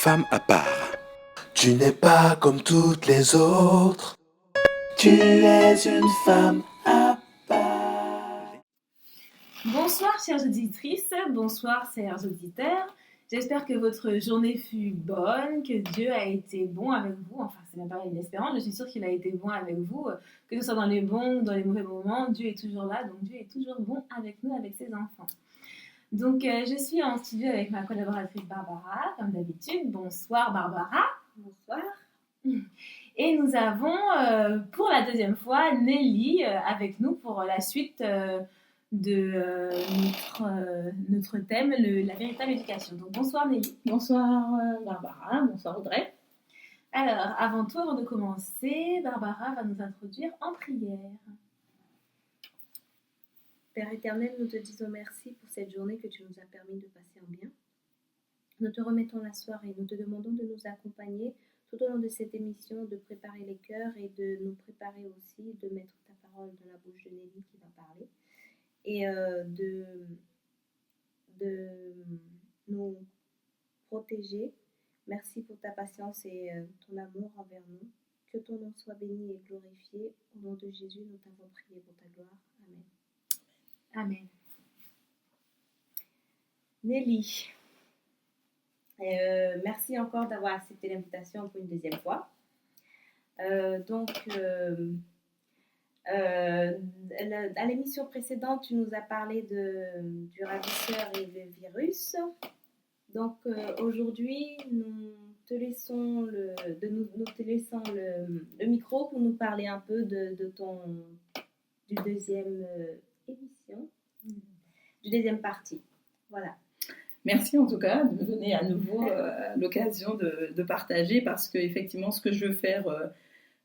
femme à part. Tu n'es pas comme toutes les autres. Tu es une femme à part. Bonsoir chères auditrices, bonsoir chers auditeurs. J'espère que votre journée fut bonne, que Dieu a été bon avec vous. Enfin, c'est même pas une espérance, je suis sûre qu'il a été bon avec vous. Que ce soit dans les bons ou dans les mauvais moments, Dieu est toujours là, donc Dieu est toujours bon avec nous, avec ses enfants. Donc, je suis en studio avec ma collaboratrice Barbara, comme d'habitude. Bonsoir Barbara. Bonsoir. Et nous avons, pour la deuxième fois, Nelly avec nous pour la suite de notre thème, la véritable éducation. Donc, bonsoir Nelly. Bonsoir Barbara, bonsoir Audrey. Alors, avant tout, avant de commencer, Barbara va nous introduire en prière. Père éternel, nous te disons merci pour cette journée que tu nous as permis de passer en bien. Nous te remettons la soirée, nous te demandons de nous accompagner tout au long de cette émission, de préparer les cœurs et de nous préparer aussi, de mettre ta parole dans la bouche de Nelly qui va parler et de nous protéger. Merci pour ta patience et ton amour envers nous. Que ton nom soit béni et glorifié. Au nom de Jésus, nous t'avons prié pour ta gloire. Amen. Amen. Nelly, merci encore d'avoir accepté l'invitation pour une deuxième fois. À l'émission précédente, tu nous as parlé du ravisseur et le virus. Donc aujourd'hui, nous te laissons le micro pour nous parler un peu du deuxième émission, du deuxième partie. Voilà. Merci en tout cas de me donner à nouveau l'occasion de partager, parce que effectivement ce que je veux faire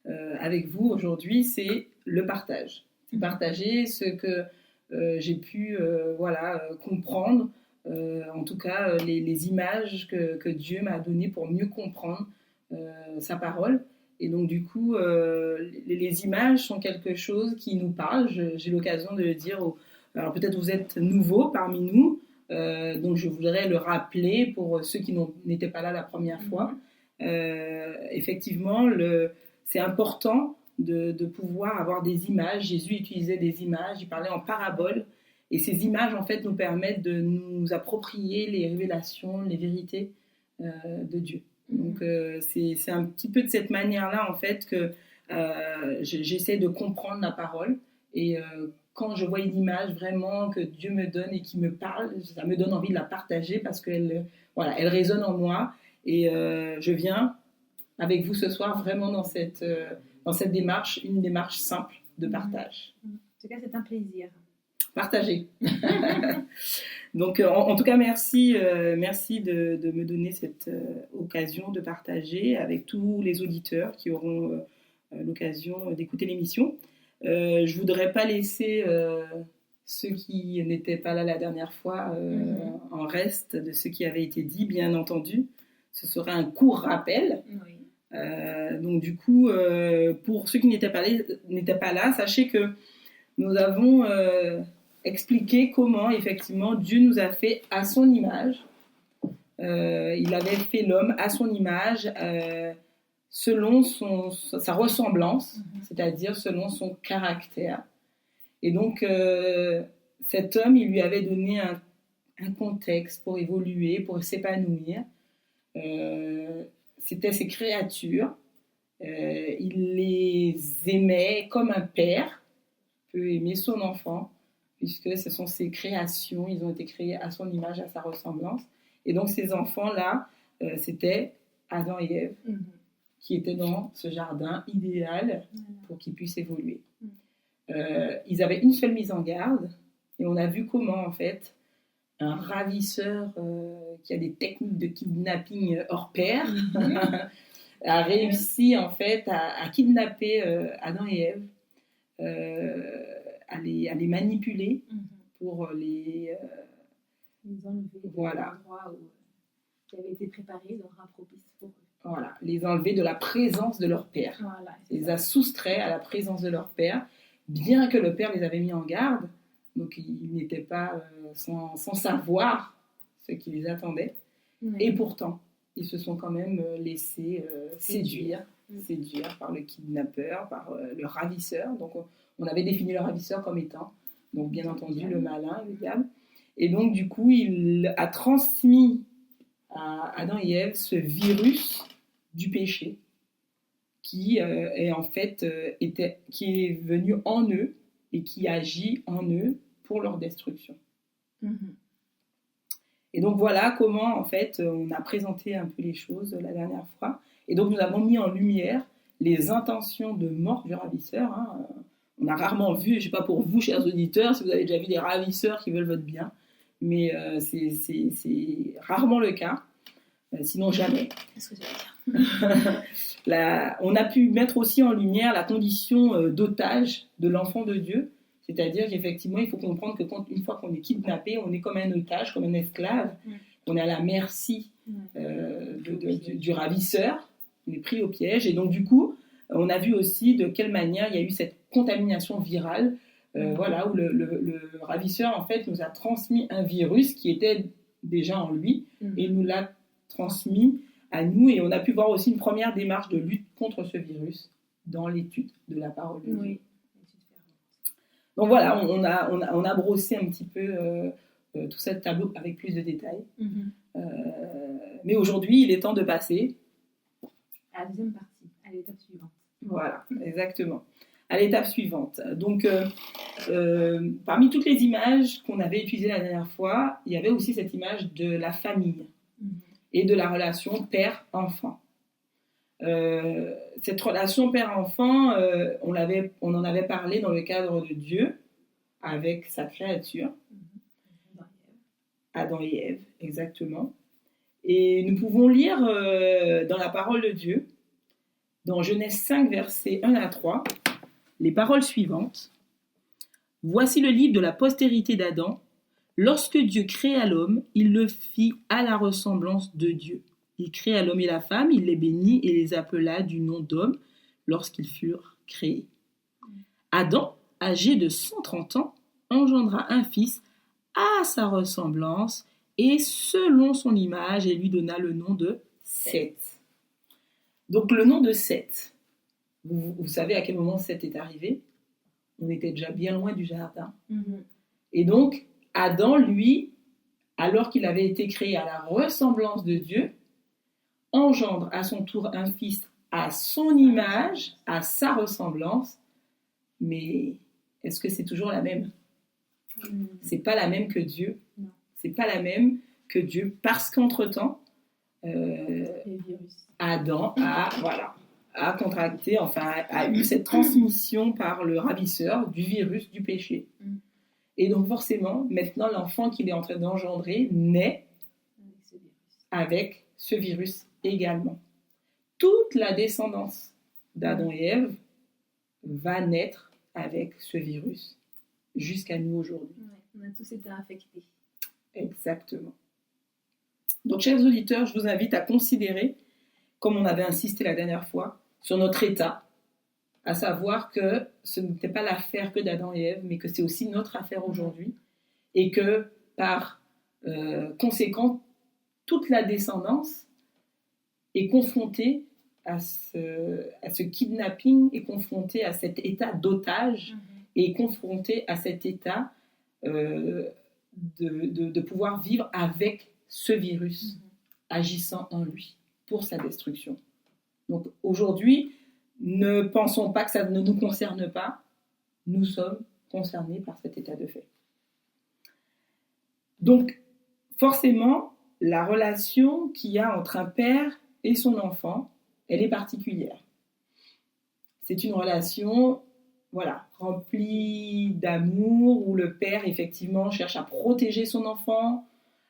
avec vous aujourd'hui, c'est le partage. C'est partager ce que j'ai pu comprendre, en tout cas les images que Dieu m'a données pour mieux comprendre sa parole. Et donc du coup, les images sont quelque chose qui nous parle. J'ai l'occasion de le dire. Alors peut-être vous êtes nouveaux parmi nous, donc je voudrais le rappeler pour ceux qui n'étaient pas là la première fois. Effectivement, c'est important de pouvoir avoir des images. Jésus utilisait des images, il parlait en paraboles. Et ces images, en fait, nous permettent de nous approprier les révélations, les vérités de Dieu. Donc, c'est un petit peu de cette manière-là, en fait, que j'essaie de comprendre la parole. Et quand je vois une image vraiment que Dieu me donne et qui me parle, ça me donne envie de la partager parce qu'elle résonne en moi. Et je viens avec vous ce soir vraiment dans cette démarche, une démarche simple de partage. En tout cas, c'est un plaisir. Partager. Donc, en tout cas, merci de me donner cette occasion de partager avec tous les auditeurs qui auront l'occasion d'écouter l'émission. Je ne voudrais pas laisser ceux qui n'étaient pas là la dernière fois en reste de ce qui avait été dit, bien entendu. Ce sera un court rappel. Oui. Donc, du coup, pour ceux qui n'étaient pas là, sachez que nous avons expliqué comment, effectivement, Dieu nous a fait à son image. Il avait fait l'homme à son image, selon sa ressemblance, c'est-à-dire selon son caractère. Et donc, cet homme, il lui avait donné un contexte pour évoluer, pour s'épanouir. C'était ses créatures. Il les aimait comme un père peut aimer son enfant, puisque ce sont ses créations, ils ont été créés à son image, à sa ressemblance. Et donc ces enfants-là, c'était Adam et Ève, qui étaient dans ce jardin idéal pour qu'ils puissent évoluer. Ils avaient une seule mise en garde, et on a vu comment, en fait, un ravisseur qui a des techniques de kidnapping hors pair a réussi, en fait, à kidnapper Adam et Ève, à les manipuler pour les enlever voilà. de l'endroit qui avait été préparé, l'endroit propice pour eux. Voilà, les enlever de la présence de leur père. Voilà, les a soustraits à la présence de leur père, bien que le père les avait mis en garde. Donc ils n'étaient pas sans savoir ce qui les attendait. Oui. Et pourtant, ils se sont quand même laissés séduire par le kidnappeur, par le ravisseur. Donc on avait défini le ravisseur comme étant, donc bien entendu, le malin, le diable. Et donc du coup, il a transmis à Adam et Ève ce virus du péché qui est en fait qui est venu en eux et qui agit en eux pour leur destruction. Et donc voilà comment en fait on a présenté un peu les choses la dernière fois. Et donc nous avons mis en lumière les intentions de mort du ravisseur. On a rarement vu, je ne sais pas pour vous chers auditeurs, si vous avez déjà vu des ravisseurs qui veulent votre bien, mais c'est rarement le cas, sinon jamais. Qu'est-ce que tu veux dire? On a pu mettre aussi en lumière la condition d'otage de l'enfant de Dieu. C'est-à-dire qu'effectivement, il faut comprendre que une fois qu'on est kidnappé, on est comme un otage, comme un esclave. On est à la merci du ravisseur. On est pris au piège. Et donc, du coup, on a vu aussi de quelle manière il y a eu cette contamination virale, voilà, où le ravisseur, en fait, nous a transmis un virus qui était déjà en lui et nous l'a transmis à nous. Et on a pu voir aussi une première démarche de lutte contre ce virus dans l'étude de la parole de Dieu. Donc voilà, on a brossé un petit peu tout ce tableau avec plus de détails. Mais aujourd'hui, il est temps de passer à la deuxième partie, à l'étape suivante. Voilà, exactement. À l'étape suivante. Donc, parmi toutes les images qu'on avait utilisées la dernière fois, il y avait aussi cette image de la famille et de la relation père-enfant. Cette relation père-enfant, on en avait parlé dans le cadre de Dieu avec sa créature, Adam et Ève, exactement. Et nous pouvons lire dans la parole de Dieu, dans Genèse 5, versets 1 à 3, les paroles suivantes. « Voici le livre de la postérité d'Adam. Lorsque Dieu créa l'homme, il le fit à la ressemblance de Dieu. Il créa l'homme et la femme, il les bénit et les appela du nom d'homme lorsqu'ils furent créés. Adam, âgé de 130 ans, engendra un fils à sa ressemblance et selon son image et lui donna le nom de Seth. » Donc le nom de Seth, vous savez à quel moment Seth est arrivé? On était déjà bien loin du jardin. Et donc Adam, lui, alors qu'il avait été créé à la ressemblance de Dieu, engendre à son tour un fils à son image, à sa ressemblance, mais est-ce que c'est toujours la même? C'est pas la même que Dieu. Non. C'est pas la même que Dieu, parce qu'entre-temps, Adam a contracté, enfin a eu cette transmission par le ravisseur du virus du péché. Et donc forcément, maintenant l'enfant qu'il est en train d'engendrer naît avec ce virus également. Toute la descendance d'Adam et Ève va naître avec ce virus jusqu'à nous aujourd'hui. On a tous été infectés. Exactement. Donc, chers auditeurs, je vous invite à considérer, comme on avait insisté la dernière fois, sur notre état, à savoir que ce n'était pas l'affaire que d'Adam et Ève, mais que c'est aussi notre affaire aujourd'hui, et que par conséquent, toute la descendance est confrontée à ce kidnapping, est confrontée à cet état d'otage, et est confrontée à cet état de pouvoir vivre avec ce virus agissant en lui pour sa destruction. Donc aujourd'hui, ne pensons pas que ça ne nous concerne pas, nous sommes concernés par cet état de fait. Donc forcément, la relation qu'il y a entre un père et son enfant, elle est particulière. C'est une relation, remplie d'amour, où le père, effectivement, cherche à protéger son enfant,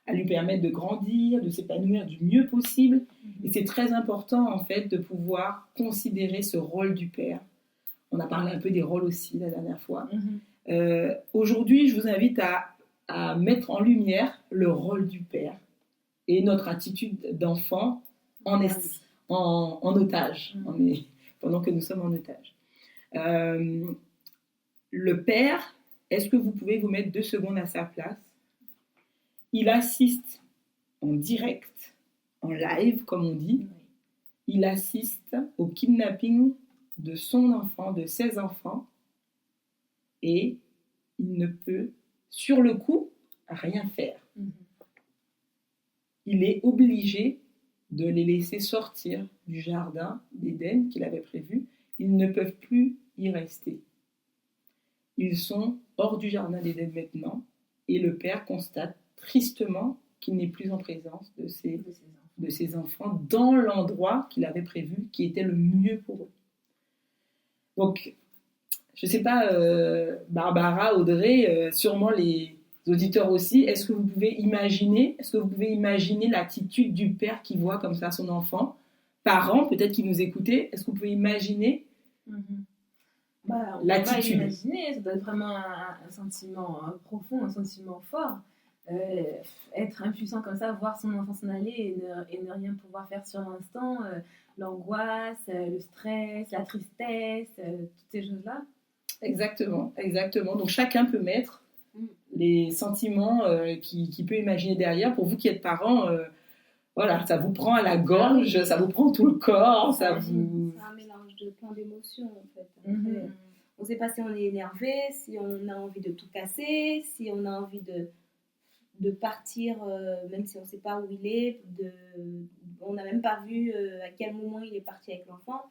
à lui permettre de grandir, de s'épanouir du mieux possible. Et c'est très important, en fait, de pouvoir considérer ce rôle du père. On a parlé un peu des rôles aussi la dernière fois. Aujourd'hui, je vous invite à mettre en lumière le rôle du père et notre attitude d'enfant en otage, pendant que nous sommes en otage. Le père, est-ce que vous pouvez vous mettre 2 secondes à sa place? Il assiste en direct en live, comme on dit. Oui. Il assiste au kidnapping de son enfant, de ses enfants, et il ne peut, sur le coup, rien faire. Mhm. Il est obligé de les laisser sortir du jardin d'Éden qu'il avait prévu. Ils ne peuvent plus y rester. Ils sont hors du jardin d'Éden maintenant, et le père constate tristement qu'il n'est plus en présence de ses enfants dans l'endroit qu'il avait prévu, qui était le mieux pour eux. Donc, je ne sais pas, Barbara, Audrey, sûrement les auditeurs aussi, est-ce que vous pouvez imaginer l'attitude du père qui voit comme ça son enfant, parents, peut-être qui nous écoutaient, est-ce que vous pouvez imaginer On l'attitude? peut pas imaginer, ça doit être vraiment un sentiment profond, un sentiment fort. Être impuissant comme ça, voir son enfant s'en aller et ne rien pouvoir faire sur l'instant, l'angoisse, le stress, la tristesse, toutes ces choses-là. Exactement. Donc chacun peut mettre les sentiments qu'il peut imaginer derrière. Pour vous qui êtes parents, voilà, ça vous prend à la gorge, ça vous prend tout le corps, ça vous... C'est un mélange de plein d'émotions en fait. Mm-hmm. On ne sait pas si on est énervé, si on a envie de tout casser, si on a envie de partir, même si on ne sait pas où il est, on n'a même pas vu à quel moment il est parti avec l'enfant,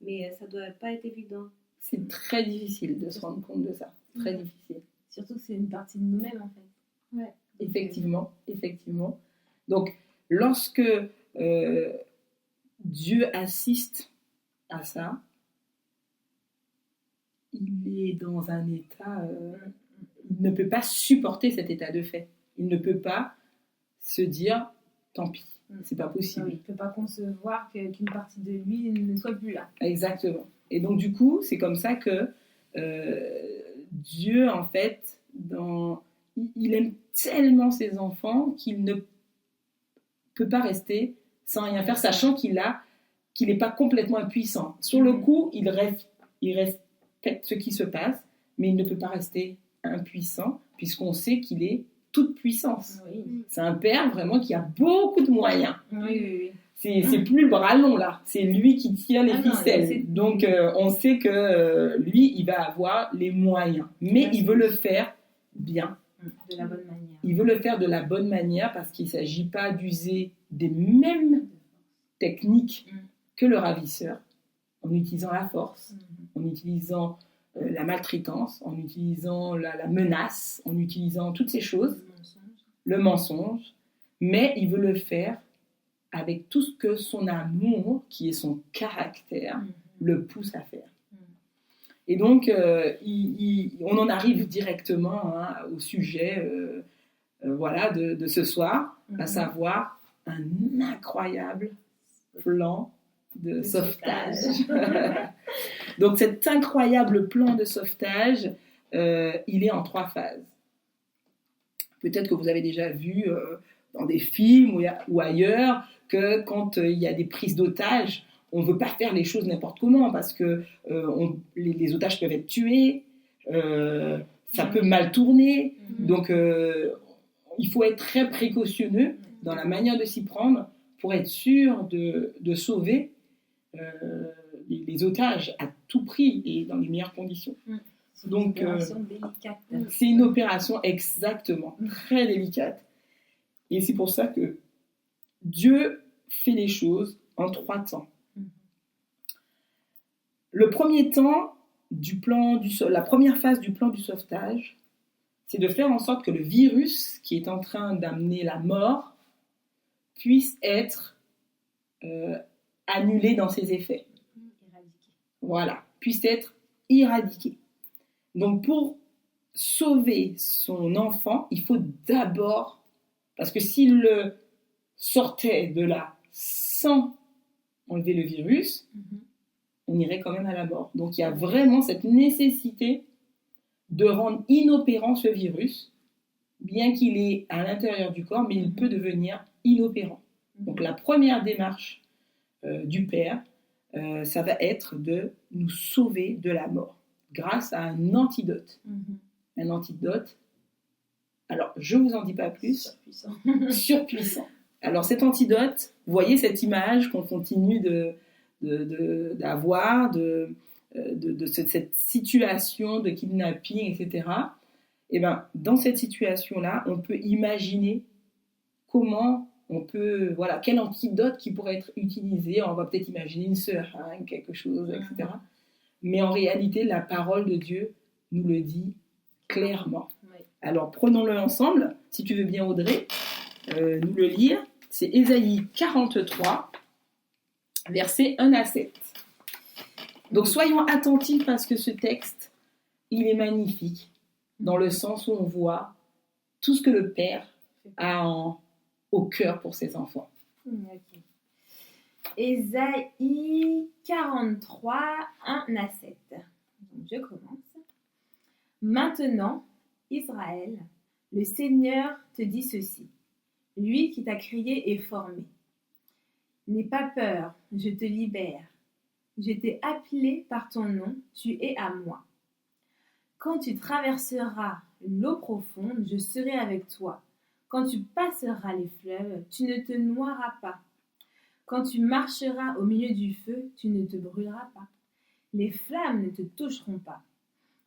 mais ça ne doit pas être évident. C'est très difficile de se rendre compte de ça, très difficile. Surtout que c'est une partie de nous-mêmes en fait. Ouais. Effectivement. Donc, lorsque Dieu assiste à ça, il est dans un état... il ne peut pas supporter cet état de fait. Il ne peut pas se dire, tant pis, c'est pas possible. Il ne peut pas concevoir qu'une partie de lui ne soit plus là. Exactement. Et donc, du coup, c'est comme ça que Dieu, en fait, il aime tellement ses enfants qu'il ne peut pas rester sans rien faire, sachant qu'il n'est pas complètement impuissant. Sur le coup, il respecte ce qui se passe, mais il ne peut pas rester impuissant, puisqu'on sait qu'il est toute puissance. Oui. C'est un père vraiment qui a beaucoup de moyens. Oui. C'est plus le bras long là, c'est lui qui tire les ficelles. Donc on sait que lui, il va avoir les moyens, mais il veut le faire bien. De la bonne manière. Il veut le faire de la bonne manière parce qu'il ne s'agit pas d'user des mêmes techniques que le ravisseur, en utilisant la force, en utilisant la maltraitance, en utilisant la menace, en utilisant toutes ces choses, le mensonge, mais il veut le faire avec tout ce que son amour, qui est son caractère, le pousse à faire. Et donc, on en arrive directement au sujet voilà, de ce soir, à savoir un incroyable plan de sauvetage. Donc, cet incroyable plan de sauvetage, il est en 3 phases. Peut-être que vous avez déjà vu dans des films ou ailleurs que quand il y a des prises d'otages, on ne veut pas faire les choses n'importe comment parce que les otages peuvent être tués, ça peut mal tourner. Donc, il faut être très précautionneux dans la manière de s'y prendre pour être sûr de sauver les otages à tout prix et dans les meilleures conditions. Donc, c'est une opération délicate. C'est une opération exactement très délicate. Et c'est pour ça que Dieu fait les choses en 3 temps. Le premier temps la première phase du plan du sauvetage, c'est de faire en sorte que le virus qui est en train d'amener la mort puisse être annulé dans ses effets. Éradiqué. Voilà, puisse être éradiqué. Donc pour sauver son enfant, il faut d'abord, parce que s'il le sortait de là sans enlever le virus, on irait quand même à la mort. Donc il y a vraiment cette nécessité de rendre inopérant ce virus, bien qu'il est à l'intérieur du corps, mais il peut devenir inopérant. Donc la première démarche du Père, ça va être de nous sauver de la mort, grâce à un antidote. Un antidote, alors je ne vous en dis pas plus, surpuissant. Alors cet antidote, vous voyez cette image qu'on continue d'avoir de cette situation de kidnapping, etc. Et ben, dans cette situation-là, on peut imaginer comment on peut, voilà, quel antidote qui pourrait être utilisé. On va peut-être imaginer une seringue, quelque chose, etc. Mais en réalité, la parole de Dieu nous le dit clairement. Oui. Alors, prenons-le ensemble, si tu veux bien, Audrey, nous le lire. C'est Ésaïe 43, versets 1 à 7. Donc, soyons attentifs parce que ce texte, il est magnifique, dans le sens où on voit tout ce que le Père a au cœur pour ses enfants. Ok. Ésaïe 43, 1 à 7. Donc, je commence. Maintenant, Israël, le Seigneur te dit ceci. Lui qui t'a créé et formé. N'aie pas peur, je te libère. Je t'ai appelé par ton nom, tu es à moi. Quand tu traverseras l'eau profonde, je serai avec toi. Quand tu passeras les fleuves, tu ne te noieras pas. Quand tu marcheras au milieu du feu, tu ne te brûleras pas. Les flammes ne te toucheront pas.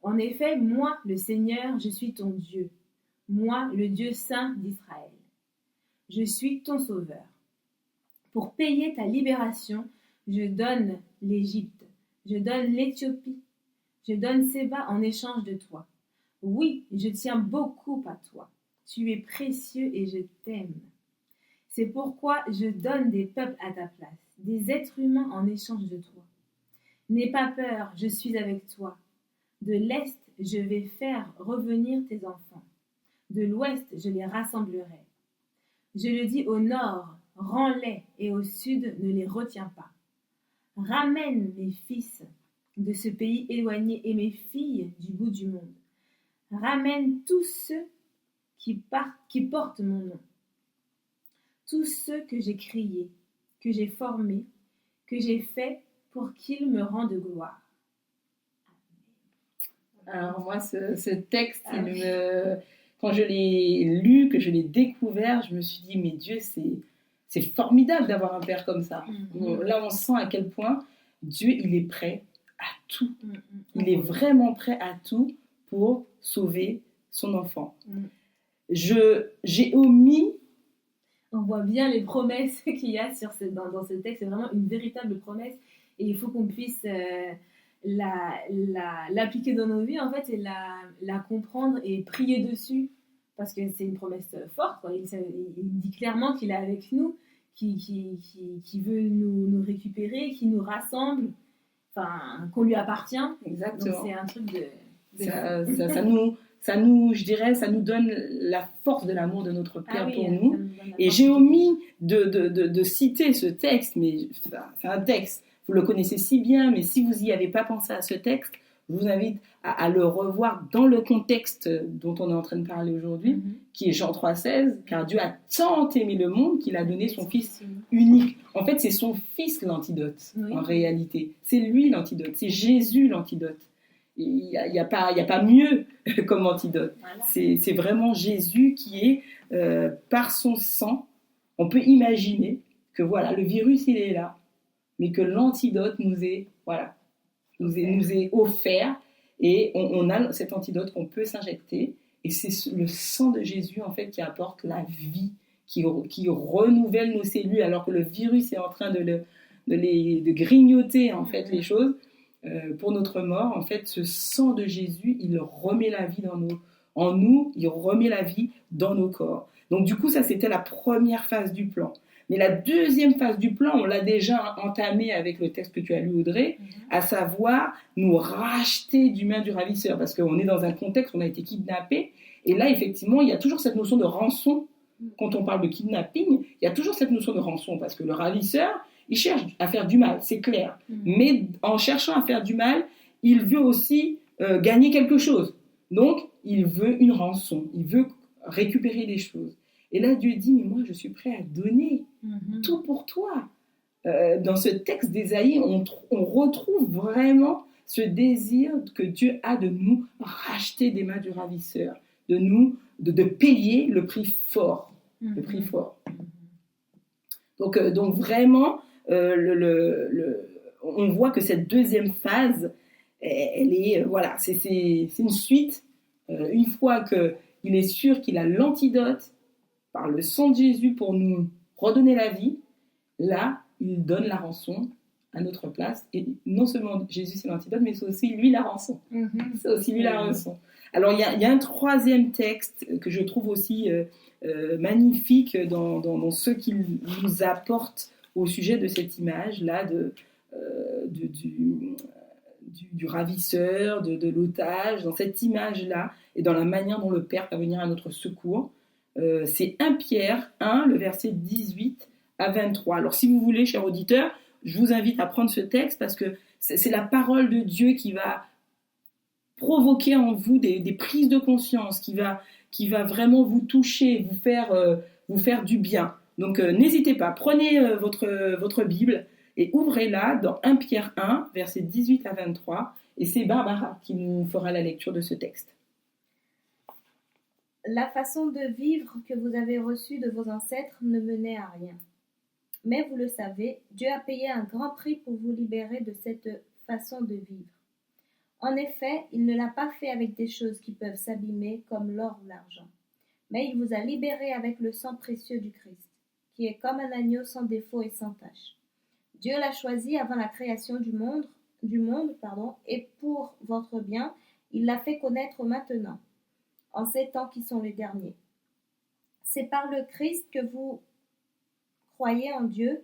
En effet, moi, le Seigneur, je suis ton Dieu. Moi, le Dieu saint d'Israël. Je suis ton sauveur. Pour payer ta libération, je donne l'Égypte, je donne l'Éthiopie, je donne Séba en échange de toi. Oui, je tiens beaucoup à toi. Tu es précieux et je t'aime. C'est pourquoi je donne des peuples à ta place, des êtres humains en échange de toi. N'aie pas peur, je suis avec toi. De l'Est, je vais faire revenir tes enfants. De l'Ouest, je les rassemblerai. Je le dis au Nord, rends-les, et au Sud, ne les retiens pas. Ramène mes fils de ce pays éloigné et mes filles du bout du monde. Ramène tous ceux qui portent mon nom. Tous ceux que j'ai créés, que j'ai formés, que j'ai faits pour qu'ils me rendent gloire. Alors moi, ce texte, quand je l'ai lu, que je l'ai découvert, je me suis dit, mais Dieu, c'est formidable d'avoir un Père comme ça. Là, on sent à quel point Dieu, il est prêt à tout. Il est vraiment prêt à tout pour sauver son enfant. J'ai omis... On voit bien les promesses qu'il y a dans ce texte. C'est vraiment une véritable promesse. Et il faut qu'on puisse l'appliquer dans nos vies, en fait, et la comprendre et prier dessus. Parce que c'est une promesse forte, quoi. Il dit clairement qu'il est avec nous, qui veut nous récupérer, qui nous rassemble, enfin, qu'on lui appartient. Exactement. Donc c'est un truc ça nous donne la force de l'amour de notre Père pour nous. Et j'ai force. omis de citer ce texte, mais c'est un texte, vous le connaissez si bien, mais si vous n'y avez pas pensé à ce texte, je vous invite à le revoir dans le contexte dont on est en train de parler aujourd'hui, qui est Jean 3,16, car Dieu a tant aimé le monde qu'il a donné son Fils unique. En fait, c'est son Fils l'antidote, en réalité. C'est lui l'antidote, c'est Jésus l'antidote. Il n'y a pas mieux comme antidote. Voilà. C'est vraiment Jésus qui est, par son sang, on peut imaginer que voilà, le virus il est là, mais que l'antidote nous est offert, et on a cet antidote qu'on peut s'injecter, et c'est le sang de Jésus en fait qui apporte la vie, qui renouvelle nos cellules, alors que le virus est en train de grignoter en fait les choses. Pour notre mort, en fait, ce sang de Jésus, il remet la vie en nous, il remet la vie dans nos corps. Donc du coup, ça c'était la première phase du plan. Mais la deuxième phase du plan, on l'a déjà entamée avec le texte que tu as lu, Audrey, à savoir nous racheter du main du ravisseur, parce qu'on est dans un contexte où on a été kidnappé, et là, effectivement, il y a toujours cette notion de rançon. Quand on parle de kidnapping, il y a toujours cette notion de rançon, parce que le ravisseur, il cherche à faire du mal, c'est clair. Mais en cherchant à faire du mal, il veut aussi gagner quelque chose. Donc, il veut une rançon, il veut récupérer des choses. Et là, Dieu dit, mais moi, je suis prêt à donner tout pour toi. Dans ce texte d'Ésaïe, on retrouve vraiment ce désir que Dieu a de nous racheter des mains du ravisseur, de payer le prix fort. Le prix fort. Donc vraiment, on voit que cette deuxième phase, elle est, voilà, c'est une suite. Une fois qu'il est sûr qu'il a l'antidote par le sang de Jésus pour nous redonner la vie, là, il donne la rançon à notre place. Et non seulement Jésus, c'est l'antidote, mais c'est aussi lui la rançon. C'est aussi lui la rançon. Alors, il y a un troisième texte que je trouve aussi magnifique dans ce qu'il nous apporte au sujet de cette image-là du ravisseur, de l'otage, dans cette image-là, et dans la manière dont le Père va venir à notre secours. C'est 1 Pierre 1, le verset 18 à 23. Alors si vous voulez, chers auditeurs, je vous invite à prendre ce texte parce que c'est la parole de Dieu qui va provoquer en vous des prises de conscience, qui va vraiment vous toucher, vous faire du bien. Donc n'hésitez pas, prenez votre Bible et ouvrez-la dans 1 Pierre 1, versets 18 à 23, et c'est Barbara qui nous fera la lecture de ce texte. La façon de vivre que vous avez reçue de vos ancêtres ne menait à rien. Mais vous le savez, Dieu a payé un grand prix pour vous libérer de cette façon de vivre. En effet, il ne l'a pas fait avec des choses qui peuvent s'abîmer comme l'or ou l'argent. Mais il vous a libéré avec le sang précieux du Christ, qui est comme un agneau sans défaut et sans tache. Dieu l'a choisi avant la création du monde, et pour votre bien, il l'a fait connaître maintenant, en ces temps qui sont les derniers. C'est par le Christ que vous croyez en Dieu,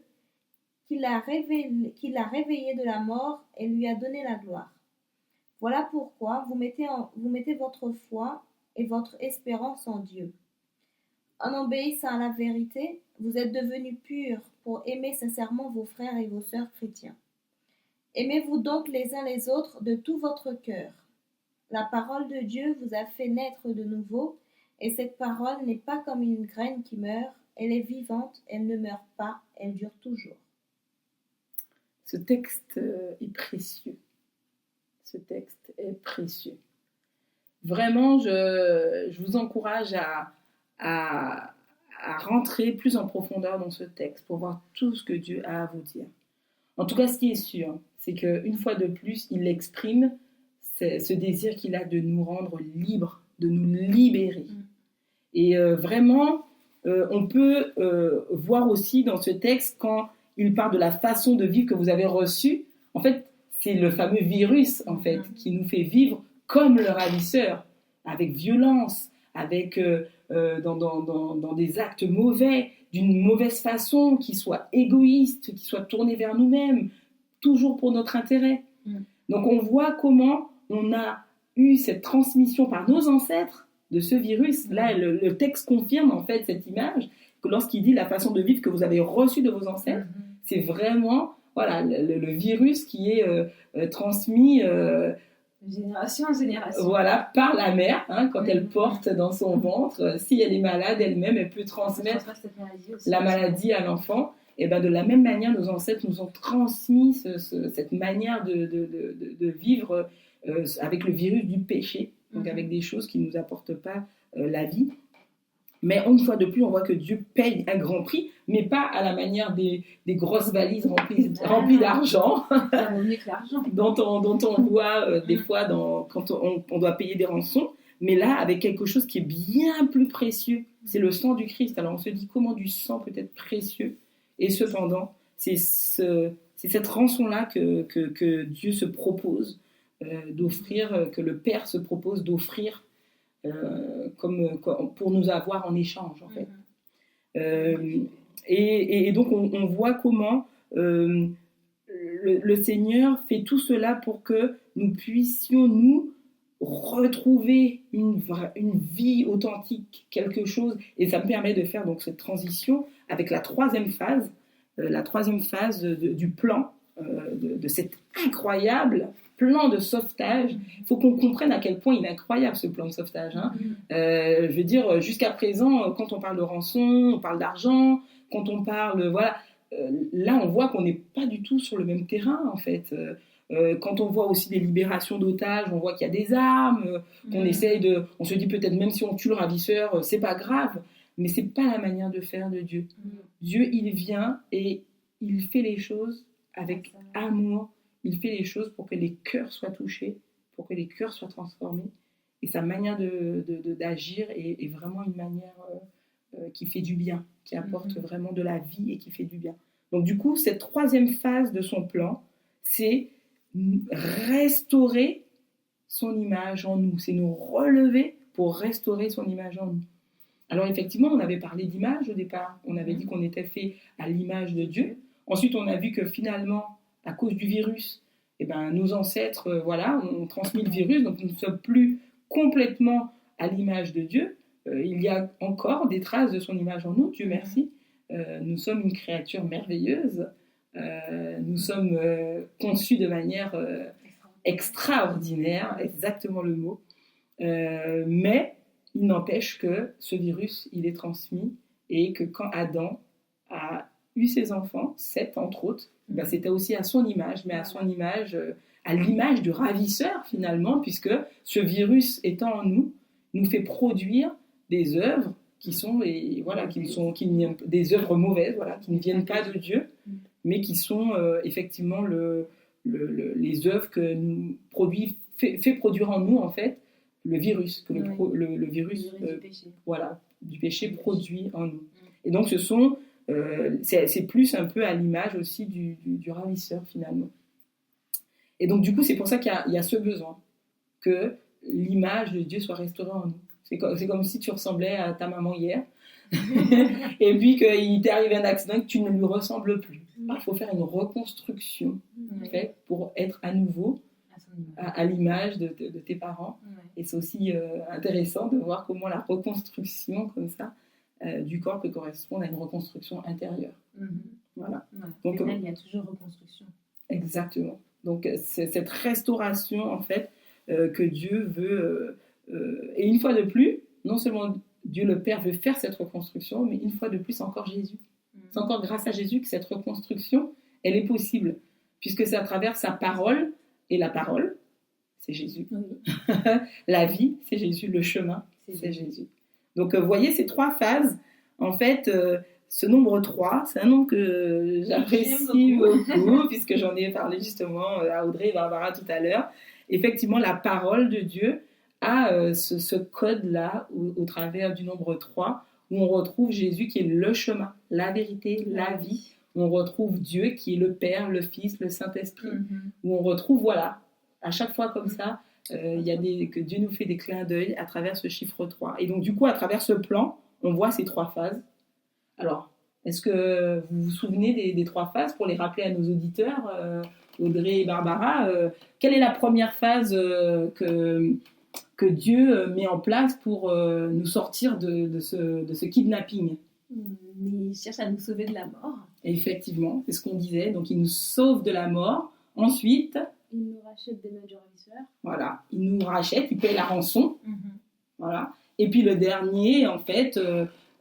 qu'il l'a réveillé de la mort et lui a donné la gloire. Voilà pourquoi vous mettez votre foi et votre espérance en Dieu. En obéissant à la vérité, vous êtes devenus purs pour aimer sincèrement vos frères et vos sœurs chrétiens. Aimez-vous donc les uns les autres de tout votre cœur. La parole de Dieu vous a fait naître de nouveau, et cette parole n'est pas comme une graine qui meurt, elle est vivante, elle ne meurt pas, elle dure toujours. Ce texte est précieux. Ce texte est précieux. Vraiment, je vous encourage à rentrer plus en profondeur dans ce texte pour voir tout ce que Dieu a à vous dire. En tout cas, ce qui est sûr, c'est qu'une fois de plus, il exprime ce désir qu'il a de nous rendre libres, de nous libérer. Et vraiment, on peut voir aussi dans ce texte, quand il parle de la façon de vivre que vous avez reçue, en fait, c'est le fameux virus, en fait, qui nous fait vivre comme le ravisseur, avec violence, avec dans des actes mauvais, d'une mauvaise façon, qui soit égoïste, qui soit tourné vers nous-mêmes, toujours pour notre intérêt. Donc on voit comment on a eu cette transmission par nos ancêtres de ce virus. Là, le texte confirme en fait cette image, que lorsqu'il dit la façon de vivre que vous avez reçue de vos ancêtres, c'est vraiment voilà, le virus qui est transmis génération en génération. Voilà, par la mère, quand elle porte dans son ventre. Si elle est malade elle-même, elle peut transmettre la maladie à l'enfant. Et ben de la même manière, nos ancêtres nous ont transmis cette manière de vivre avec le virus du péché, donc avec des choses qui ne nous apportent pas la vie. Mais une fois de plus, on voit que Dieu paye un grand prix, mais pas à la manière des grosses valises remplies d'argent, Ça vaut mieux que l'argent. dont on voit des fois quand on doit payer des rançons. Mais là, avec quelque chose qui est bien plus précieux, c'est le sang du Christ. Alors on se dit, comment du sang peut être précieux ? Et cependant, c'est cette rançon-là que Dieu se propose d'offrir, que le Père se propose d'offrir comme pour nous avoir en échange, en fait. Et donc, on voit comment le Seigneur fait tout cela pour que nous puissions, nous, retrouver une vie authentique, quelque chose. Et ça me permet de faire donc cette transition avec la troisième phase du plan, de cet incroyable plan de sauvetage. Il faut qu'on comprenne à quel point il est incroyable ce plan de sauvetage. Je veux dire, jusqu'à présent, quand on parle de rançon, on parle d'argent, quand on parle, voilà, là on voit qu'on n'est pas du tout sur le même terrain en fait. Quand on voit aussi des libérations d'otages, on voit qu'il y a des armes, on se dit peut-être même si on tue le ravisseur, c'est pas grave. Mais c'est pas la manière de faire de Dieu. Dieu, il vient et il fait les choses avec amour. Il fait les choses pour que les cœurs soient touchés, pour que les cœurs soient transformés. Et sa manière d'agir est vraiment une manière qui fait du bien, qui apporte vraiment de la vie et qui fait du bien. Donc du coup, cette troisième phase de son plan, c'est restaurer son image en nous. C'est nous relever pour restaurer son image en nous. Alors effectivement, on avait parlé d'image au départ. On avait dit qu'on était fait à l'image de Dieu. Ensuite, on a vu que finalement, à cause du virus, eh ben, nos ancêtres ont transmis le virus, donc nous ne sommes plus complètement à l'image de Dieu. Il y a encore des traces de son image en nous, Dieu merci. Nous sommes une créature merveilleuse. Nous sommes conçus de manière extraordinaire, exactement le mot. Mais il n'empêche que ce virus, il est transmis et que quand Adam a eu ses enfants, 7 entre autres, ben c'était aussi à son image, mais à son image, à l'image du ravisseur finalement, puisque ce virus étant en nous, nous fait produire des œuvres qui sont, des œuvres mauvaises, qui ne viennent pas de Dieu, mais qui sont effectivement les œuvres que nous fait produire en nous en fait le virus, que le virus du péché produit en nous. Et donc ce sont c'est plus un peu à l'image aussi du ravisseur finalement. Et donc du coup c'est pour ça qu'il y a ce besoin que l'image de Dieu soit restaurée en nous. C'est comme si tu ressemblais à ta maman hier et puis qu'il t'est arrivé un accident et que tu ne lui ressembles plus. Il faut faire une reconstruction en fait, pour être à nouveau à l'image de tes parents. Et c'est aussi intéressant de voir comment la reconstruction comme ça du corps peut correspondre à une reconstruction intérieure. Voilà. Donc, il y a toujours reconstruction. Exactement. Donc c'est cette restauration en fait que Dieu veut. Et une fois de plus, non seulement Dieu le Père veut faire cette reconstruction, mais une fois de plus encore Jésus. C'est encore grâce à Jésus que cette reconstruction, elle est possible, puisque c'est à travers sa parole, et la parole, c'est Jésus. La vie, c'est Jésus. Le chemin, c'est Jésus. Donc, vous voyez, ces 3 phases, en fait, ce nombre 3, c'est un nombre que j'apprécie beaucoup, puisque j'en ai parlé justement à Audrey et Barbara tout à l'heure. Effectivement, la parole de Dieu a ce code-là au travers du nombre 3, où on retrouve Jésus qui est le chemin, la vérité, la vie. Où on retrouve Dieu qui est le Père, le Fils, le Saint-Esprit. Où on retrouve, à chaque fois comme ça, que Dieu nous fait des clins d'œil à travers ce chiffre 3. Et donc, du coup, à travers ce plan, on voit ces 3 phases. Alors, est-ce que vous vous souvenez des 3 phases pour les rappeler à nos auditeurs, Audrey et Barbara quelle est la première phase que Dieu met en place pour nous sortir de ce kidnapping? Il cherche à nous sauver de la mort. Et effectivement, c'est ce qu'on disait. Donc, il nous sauve de la mort. Ensuite, il nous rachète des mains du ravisseur. Voilà, il nous rachète, il paye la rançon. Voilà. Et puis le dernier, en fait,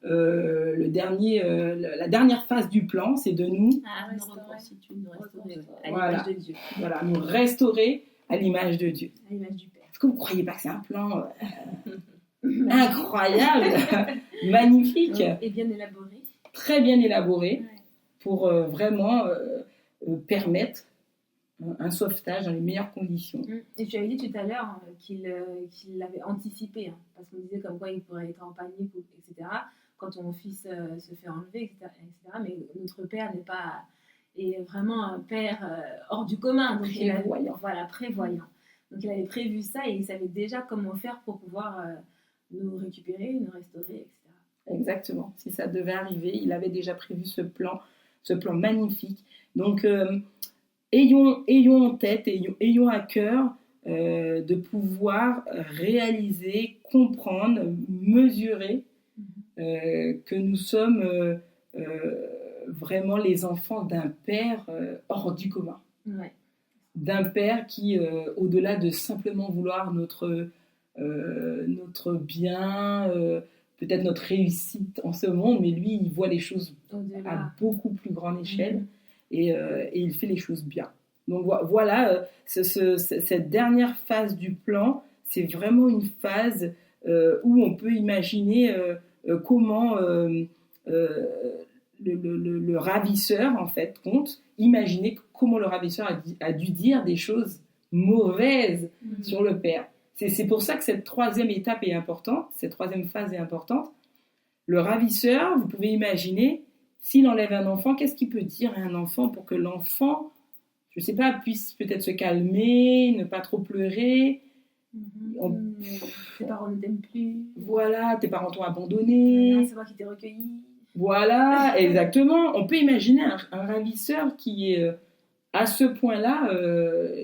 la dernière phase du plan, c'est de nous, restaurer à l'image de Dieu. Voilà, nous restaurer à l'image de Dieu. À l'image du Père. Est-ce que vous ne croyez pas que c'est un plan incroyable, magnifique et bien élaboré. Très bien élaboré pour vraiment permettre un sauvetage dans les meilleures conditions. Et tu avais dit tout à l'heure qu'il l'avait anticipé, parce qu'on disait comme quoi il pourrait être en panique, etc. Quand ton fils se fait enlever, etc. Mais notre père est vraiment un père hors du commun. Donc prévoyant. Donc il avait prévu ça et il savait déjà comment faire pour pouvoir nous récupérer, nous restaurer, etc. Exactement. Si ça devait arriver, il avait déjà prévu ce plan magnifique. Donc ayons en tête, ayons à cœur de pouvoir réaliser, comprendre, mesurer que nous sommes vraiment les enfants d'un Père hors du commun. D'un Père qui, au-delà de simplement vouloir notre bien, peut-être notre réussite en ce monde, mais lui, il voit les choses à beaucoup plus grande échelle. Et il fait les choses bien. Donc voilà, cette dernière phase du plan, c'est vraiment une phase où on peut imaginer comment le ravisseur, en fait, compte. Imaginez comment le ravisseur a dû dire des choses mauvaises sur le père. C'est pour ça que cette troisième étape est importante, cette troisième phase est importante. Le ravisseur, vous pouvez imaginer, s'il enlève un enfant, qu'est-ce qu'il peut dire à un enfant pour que l'enfant, je ne sais pas, puisse peut-être se calmer, ne pas trop pleurer. Tes parents ne t'aiment plus. Voilà, tes parents t'ont abandonné. C'est moi qui t'ai recueilli. Voilà, exactement. On peut imaginer un ravisseur qui est à ce point-là,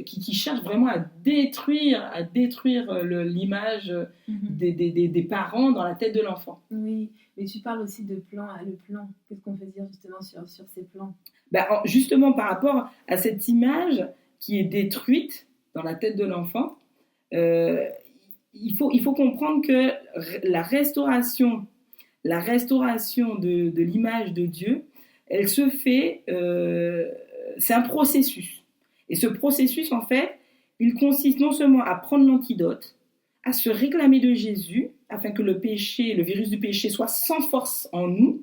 qui cherche vraiment à détruire l'image des parents dans la tête de l'enfant. Oui, mais tu parles aussi de plan. Le plan, qu'est-ce qu'on peut dire justement sur ces plans? Justement, par rapport à cette image qui est détruite dans la tête de l'enfant, il faut comprendre que la restauration de l'image de Dieu, elle se fait, c'est un processus. Et ce processus, en fait, il consiste non seulement à prendre l'antidote, à se réclamer de Jésus, afin que le virus du péché soit sans force en nous,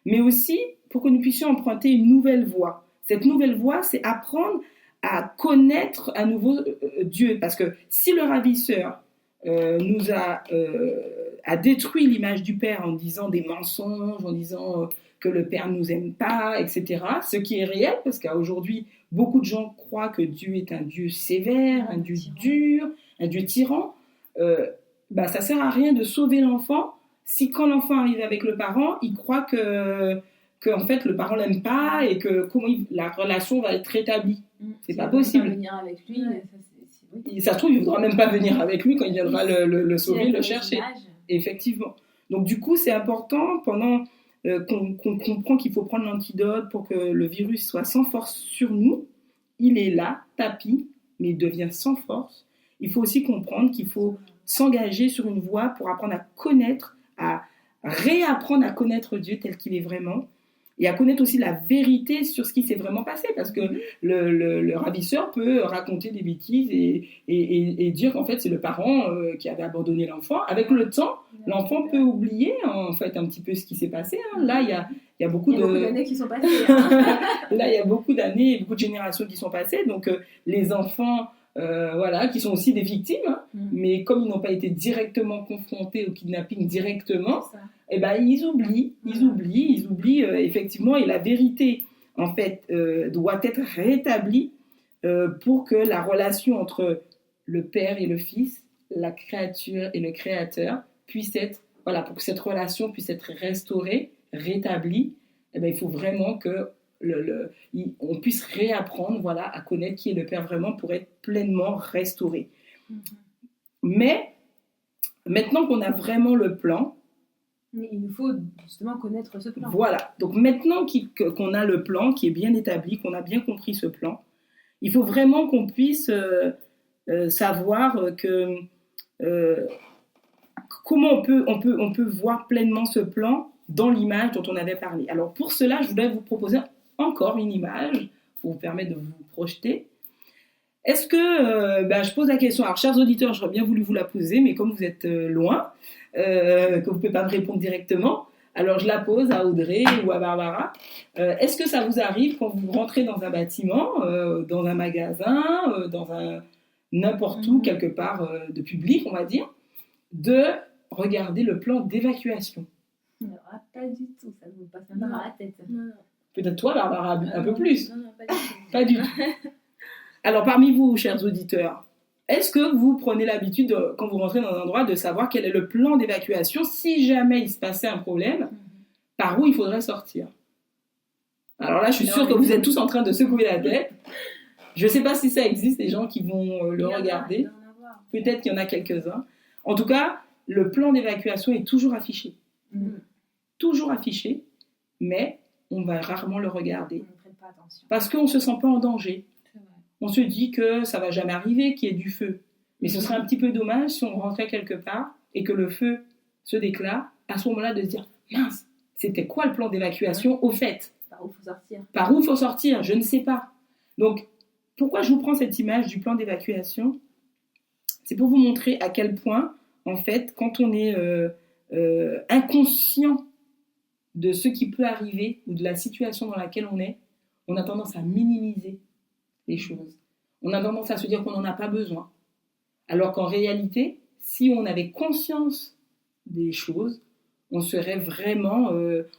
mais aussi pour que nous puissions emprunter une nouvelle voie. Cette nouvelle voie, c'est apprendre à connaître à nouveau Dieu. Parce que si le ravisseur nous a détruit l'image du Père en disant des mensonges, en disant que le Père ne nous aime pas, etc., ce qui est réel, parce qu'aujourd'hui, beaucoup de gens croient que Dieu est un Dieu sévère, un Dieu dur, un Dieu tyran. Ça sert à rien de sauver l'enfant si quand l'enfant arrive avec le parent, il croit que en fait le parent l'aime pas et que la relation va être rétablie. C'est pas possible. Il venir avec lui. Ça se trouve, il ne voudra même pas venir avec lui quand il viendra le sauver, le chercher. Effectivement. Donc du coup, c'est important pendant qu'on comprend qu'il faut prendre l'antidote pour que le virus soit sans force sur nous. Il est là, tapis, mais il devient sans force. Il faut aussi comprendre qu'il faut s'engager sur une voie pour apprendre à connaître, à réapprendre à connaître Dieu tel qu'il est vraiment, et à connaître aussi la vérité sur ce qui s'est vraiment passé, parce que le ravisseur peut raconter des bêtises et dire qu'en fait c'est le parent qui avait abandonné l'enfant. Avec le temps, l'enfant peut oublier en fait un petit peu ce qui s'est passé. Là, il y a beaucoup d'années qui sont passées. Là, il y a beaucoup d'années, beaucoup de générations qui sont passées. Donc les enfants, qui sont aussi des victimes, mais comme ils n'ont pas été directement confrontés au kidnapping directement, ils oublient effectivement, et la vérité en fait doit être rétablie pour que la relation entre le Père et le Fils, la créature et le Créateur puisse être, pour que cette relation puisse être restaurée, rétablie. Il faut vraiment que on puisse réapprendre à connaître qui est le Père vraiment pour être pleinement restauré. Mais maintenant qu'on a vraiment le plan, il nous faut justement connaître ce plan. Voilà, donc maintenant qu'on a le plan qui est bien établi, qu'on a bien compris ce plan, il faut vraiment qu'on puisse savoir comment on peut voir pleinement ce plan dans l'image dont on avait parlé. Alors pour cela, je voudrais vous proposer encore une image pour vous permettre de vous projeter. Est-ce que, je pose la question, alors chers auditeurs, j'aurais bien voulu vous la poser, mais comme vous êtes loin, que vous ne pouvez pas me répondre directement, alors je la pose à Audrey ou à Barbara. Est-ce que ça vous arrive quand vous rentrez dans un bâtiment, dans un magasin, n'importe où, quelque part de public, on va dire, de regarder le plan d'évacuation? Alors, pas du tout, ça ne vous passe même pas dans la tête. Non. Peut-être toi, Barbara, un peu plus. Non, pas du tout. Pas du tout. Alors, parmi vous, chers auditeurs, est-ce que vous prenez l'habitude, quand vous rentrez dans un endroit, de savoir quel est le plan d'évacuation si jamais il se passait un problème, par où il faudrait sortir? Alors là, je suis sûre que vous êtes tous en train de secouer la tête. Je ne sais pas si ça existe, des gens qui vont le regarder. Peut-être qu'il y en a quelques-uns. En tout cas, le plan d'évacuation est toujours affiché. Toujours affiché, mais on va rarement le regarder. On ne prête pas attention. Parce qu'on ne se sent pas en danger. On se dit que ça ne va jamais arriver qu'il y ait du feu. Mais ce serait un petit peu dommage si on rentrait quelque part et que le feu se déclare, à ce moment-là de se dire « Mince, c'était quoi le plan d'évacuation au fait ?» Par où il faut sortir? Par où il faut sortir? Je ne sais pas. Donc, pourquoi je vous prends cette image du plan d'évacuation? C'est pour vous montrer à quel point, en fait, quand on est inconscient de ce qui peut arriver ou de la situation dans laquelle on est, on a tendance à minimiser les choses. On a tendance à se dire qu'on n'en a pas besoin. Alors qu'en réalité, si on avait conscience des choses, on serait vraiment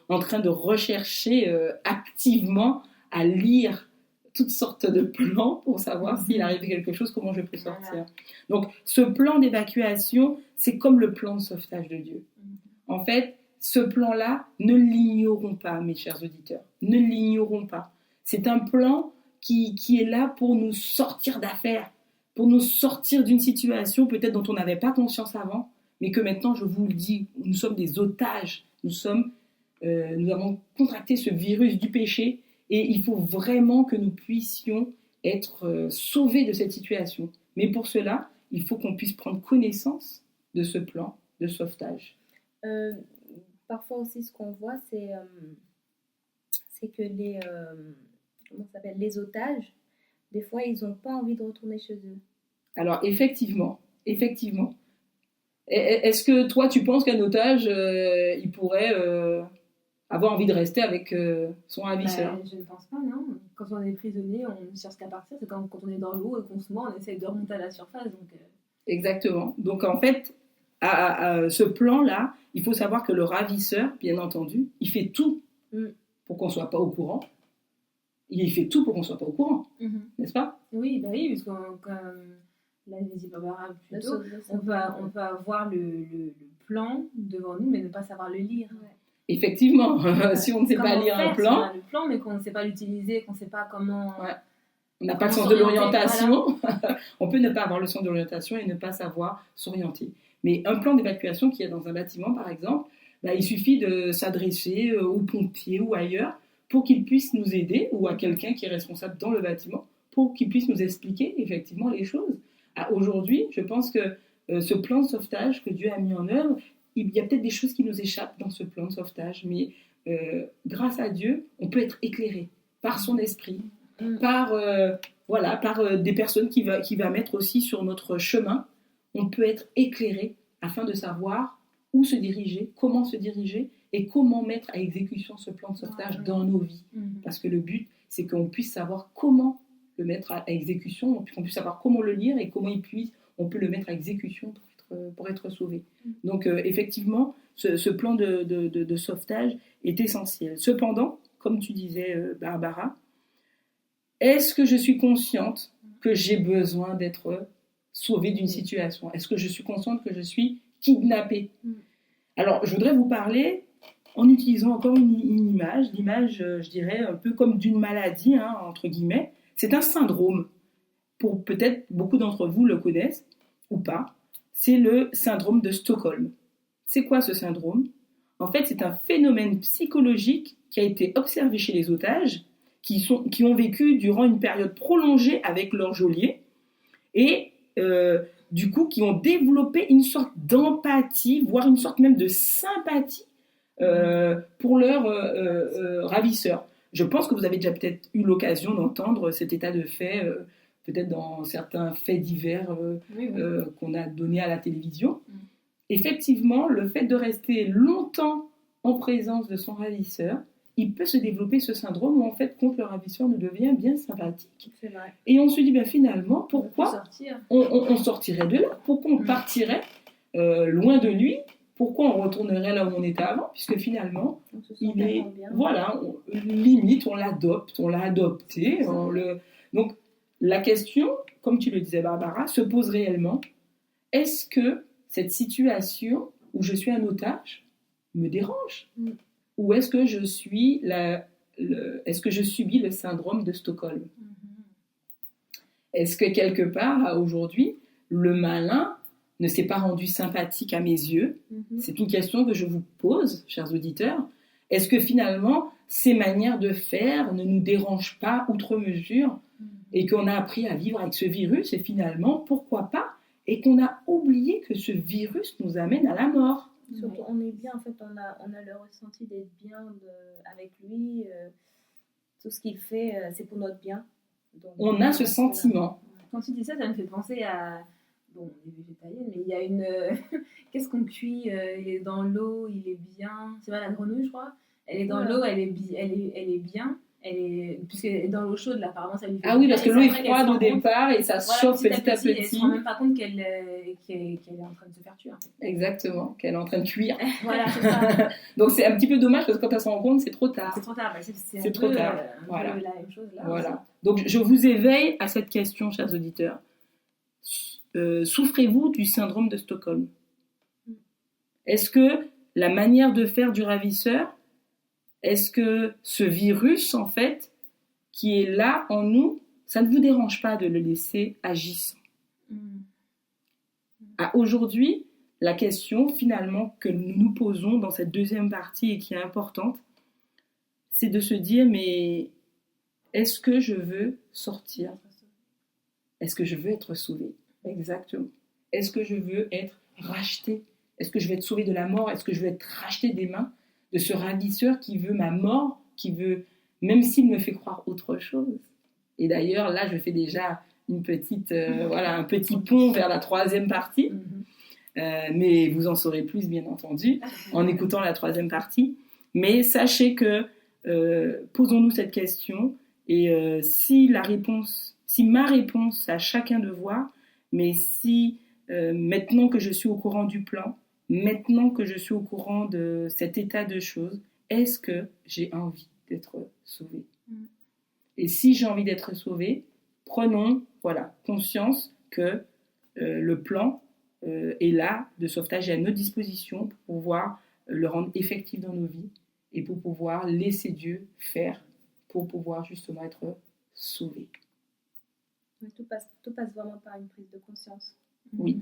en train de rechercher activement à lire toutes sortes de plans pour savoir s'il arrive quelque chose, comment je peux sortir. Voilà. Donc, ce plan d'évacuation, c'est comme le plan de sauvetage de Dieu. En fait, ce plan-là, ne l'ignorons pas, mes chers auditeurs. Ne l'ignorons pas. C'est un plan qui est là pour nous sortir d'affaires, pour nous sortir d'une situation peut-être dont on n'avait pas conscience avant, mais que maintenant, je vous le dis, nous sommes des otages. Nous avons contracté ce virus du péché et il faut vraiment que nous puissions être sauvés de cette situation. Mais pour cela, il faut qu'on puisse prendre connaissance de ce plan de sauvetage. Parfois aussi, ce qu'on voit, c'est que les otages, des fois, ils n'ont pas envie de retourner chez eux. Alors, effectivement. Est-ce que toi, tu penses qu'un otage, il pourrait avoir envie de rester avec son ravisseur? Je ne pense pas, non. Quand on est prisonnier, on ne cherche qu'à partir. C'est comme quand on est dans l'eau et qu'on se noie, on essaye de remonter à la surface. Donc, Exactement. Donc, en fait, à ce plan-là, il faut savoir que le ravisseur, bien entendu, il fait tout pour qu'on ne soit pas au courant. Il fait tout pour qu'on ne soit pas au courant, n'est-ce pas? Oui, parce qu'on... Là, dit Barbara plus tôt, on va avoir le plan devant nous, mais ne pas savoir le lire. Ouais. Effectivement, si on ne sait pas lire un plan... On a le plan, mais qu'on ne sait pas l'utiliser, qu'on ne sait pas comment... Ouais. On n'a pas le sens de l'orientation. Voilà. On peut ne pas avoir le sens de l'orientation et ne pas savoir s'orienter. Mais un plan d'évacuation qui est dans un bâtiment, par exemple, il suffit de s'adresser aux pompiers ou ailleurs pour qu'ils puissent nous aider, ou à quelqu'un qui est responsable dans le bâtiment, pour qu'il puisse nous expliquer effectivement les choses. Aujourd'hui, je pense que ce plan de sauvetage que Dieu a mis en œuvre, il y a peut-être des choses qui nous échappent dans ce plan de sauvetage, mais grâce à Dieu, on peut être éclairé par son esprit, par des personnes qu'il va mettre aussi sur notre chemin. On peut être éclairé afin de savoir où se diriger, comment se diriger et comment mettre à exécution ce plan de sauvetage dans nos vies. Parce que le but, c'est qu'on puisse savoir comment le mettre à exécution, qu'on puisse savoir comment le lire et comment on peut le mettre à exécution pour être sauvé. Donc effectivement, ce plan de sauvetage est essentiel. Cependant, comme tu disais Barbara, est-ce que je suis consciente que j'ai besoin d'être sauvée d'une situation? Est-ce que je suis consciente que je suis kidnappée? Alors, je voudrais vous parler en utilisant encore une image, l'image, je dirais, un peu comme d'une maladie, entre guillemets. C'est un syndrome. Peut-être beaucoup d'entre vous le connaissent ou pas. C'est le syndrome de Stockholm. C'est quoi ce syndrome? En fait, c'est un phénomène psychologique qui a été observé chez les otages qui ont vécu durant une période prolongée avec leur geôlier et du coup qui ont développé une sorte d'empathie, voire une sorte même de sympathie pour leur ravisseur. Je pense que vous avez déjà peut-être eu l'occasion d'entendre cet état de fait, peut-être dans certains faits divers qu'on a donnés à la télévision. Effectivement, le fait de rester longtemps en présence de son ravisseur, il peut se développer ce syndrome où en fait, contre le ravisseur, nous devient bien sympathique. C'est vrai. Et on se dit, finalement, pourquoi on sortirait de là? Pourquoi on partirait loin de lui? Pourquoi on retournerait là où on était avant? Puisque finalement, il est... Voilà, limite, on l'adopte, on l'a adopté. Donc, la question, comme tu le disais Barbara, se pose réellement. Est-ce que cette situation où je suis un otage me dérange? Ou est-ce que je subis le syndrome de Stockholm? Est-ce que quelque part, aujourd'hui, le malin ne s'est pas rendu sympathique à mes yeux? C'est une question que je vous pose, chers auditeurs. Est-ce que finalement, ces manières de faire ne nous dérangent pas outre mesure et qu'on a appris à vivre avec ce virus et finalement, pourquoi pas, et qu'on a oublié que ce virus nous amène à la mort? Surtout, on est bien, en fait, on a le ressenti d'être bien avec lui. Tout ce qu'il fait, c'est pour notre bien. Donc, on a ce sentiment. Quand tu dis ça, ça me fait penser à bon, on est végétalienne, mais il y a une. Qu'est-ce qu'on cuit il est dans l'eau, il est bien. C'est pas la grenouille, je crois. Elle est dans l'eau, elle est bien. Puisqu'elle est dans l'eau chaude, là, apparemment, ça lui fait. Ah oui, bien. parce que Et l'eau est c'est vrai qu'elle froide se au rend compte- départ et ça se Voilà, chauffe petit à Elle se petit. rend même pas compte qu'elle est en train de se faire tuer. En fait. Exactement, qu'elle est en train de cuire. Voilà, c'est ça. Donc c'est un petit peu dommage parce que quand elle s'en rend compte, c'est trop tard. C'est trop tard. Bah, c'est C'est un trop peu, tard. un Voilà. peu la même chose là. Voilà. Donc je vous éveille à cette question, chers auditeurs. Souffrez-vous du syndrome de Stockholm? Est-ce que la manière de faire du ravisseur, est-ce que ce virus, en fait, qui est là en nous, ça ne vous dérange pas de le laisser agissant? À aujourd'hui, la question finalement que nous nous posons dans cette deuxième partie et qui est importante, c'est de se dire, mais est-ce que je veux sortir? Est-ce que je veux être sauvé? Exactement. Est-ce que je veux être racheté? Est-ce que je vais être sauvé de la mort? Est-ce que je vais être racheté des mains de ce ravisseur qui veut ma mort, qui veut, même s'il me fait croire autre chose? Et d'ailleurs, là, je fais déjà une petite, un petit pont vers la troisième partie. Mais vous en saurez plus, bien entendu, en écoutant la troisième partie. Mais sachez que, posons-nous cette question, et si ma réponse à chacun de voir, mais si maintenant que je suis au courant du plan, maintenant que je suis au courant de cet état de choses, est-ce que j'ai envie d'être sauvée? Et si j'ai envie d'être sauvée, prenons conscience que le plan est là de sauvetage est à notre disposition pour pouvoir le rendre effectif dans nos vies et pour pouvoir laisser Dieu faire pour pouvoir justement être sauvé. Tout passe vraiment par une prise de conscience. Oui.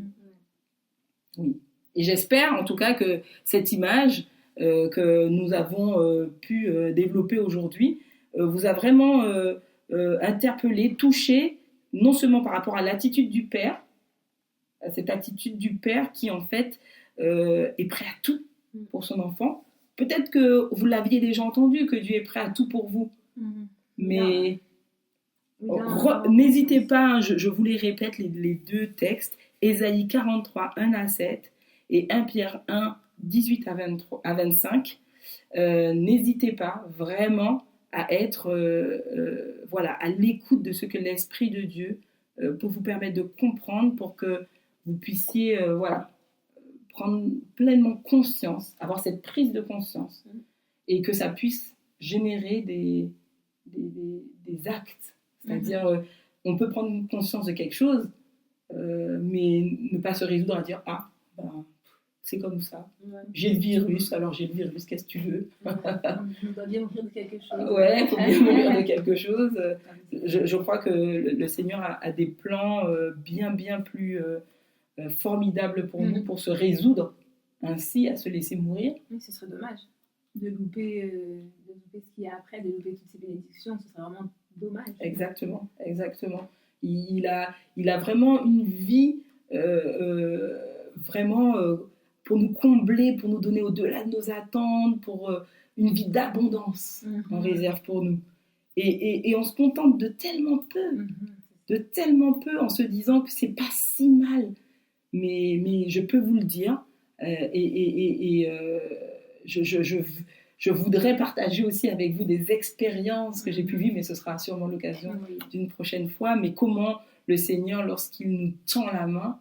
Oui. Et j'espère en tout cas que cette image que nous avons pu développer aujourd'hui vous a vraiment interpellé, touché, non seulement par rapport à l'attitude du Père, à cette attitude du Père qui en fait est prêt à tout pour son enfant. Peut-être que vous l'aviez déjà entendu, que Dieu est prêt à tout pour vous. Mais n'hésitez pas, je vous les répète, les deux textes, Ésaïe 43, 1 à 7 et 1 Pierre 1, 18 à 25. N'hésitez pas vraiment à être à l'écoute de ce que l'Esprit de Dieu pour vous permettre de comprendre, pour que vous puissiez prendre pleinement conscience, avoir cette prise de conscience et que ça puisse générer des actes. C'est-à-dire, on peut prendre conscience de quelque chose, mais ne pas se résoudre à dire « Ah, c'est comme ça. J'ai le virus, alors j'ai le virus, qu'est-ce que tu veux ?» On doit bien mourir de quelque chose. Ouais, il faut bien mourir de quelque chose. Je crois que le Seigneur a des plans bien plus formidables pour nous, pour se résoudre ainsi à se laisser mourir. Oui, ce serait dommage de louper ce qu'il y a après, de louper toutes ces bénédictions. Ce serait vraiment dommage. Exactement. Il a vraiment une vie pour nous combler, pour nous donner au-delà de nos attentes, pour une vie d'abondance en réserve pour nous. Et on se contente de tellement peu, en se disant que c'est pas si mal. Mais je peux vous le dire, je voudrais partager aussi avec vous des expériences que j'ai pu vivre, mais ce sera sûrement l'occasion d'une prochaine fois. Mais comment le Seigneur, lorsqu'il nous tend la main,